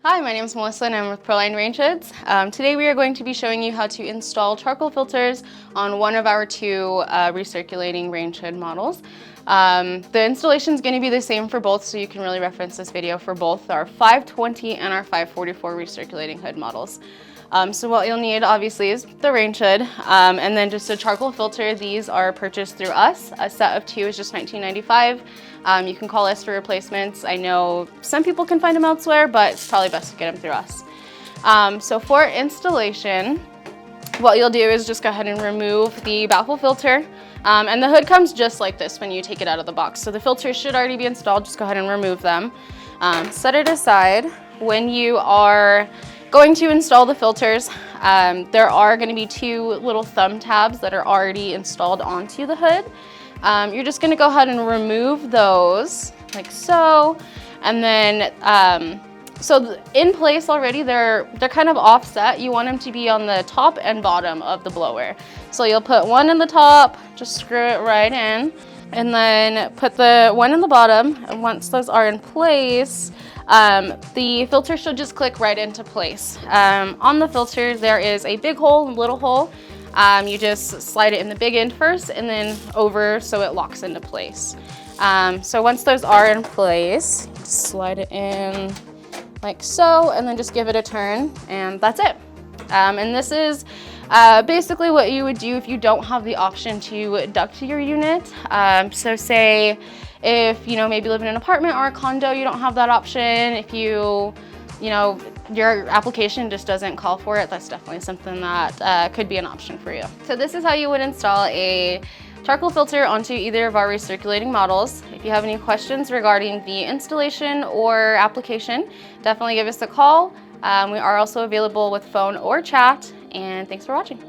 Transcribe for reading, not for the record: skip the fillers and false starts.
Hi, my name is Melissa and I'm with ProLine range hoods. Today we are going to be showing you how to install charcoal filters on one of our two recirculating range hood models. The installation is going to be the same for both, so you can really reference this video for both our 520 and our 544 recirculating hood models. So what you'll need obviously is the range hood and then just a charcoal filter. These are purchased through us. A set of 2 is just $19.95. You can call us for replacements. I know some people can find them elsewhere, but it's probably best to get them through us. So for installation, what you'll do is just go ahead and remove the baffle filter. And the hood comes just like this when you take it out of the box. So the filters should already be installed. Just go ahead and remove them. Set it aside. When you are going to install the filters, there are going to be 2 little thumb tabs that are already installed onto the hood. You're just going to go ahead and remove those like so, and then so in place already, they're kind of offset. You want them to be on the top and bottom of the blower. So you'll put one in the top, just screw it right in, and then put the one in the bottom. And once those are in place, the filter should just click right into place. On the filter, there is a big hole, little hole. You just slide it in the big end first and then over so it locks into place. So once those are in place, slide it in like so, and then just give it a turn, and that's it. And this is basically what you would do if you don't have the option to duct your unit. So say if maybe live in an apartment or a condo, you don't have that option. If your application just doesn't call for it, that's definitely something that could be an option for you. So this is how you would install a charcoal filter onto either of our recirculating models. If you have any questions regarding the installation or application, definitely give us a call. We are also available with phone or chat, and thanks for watching.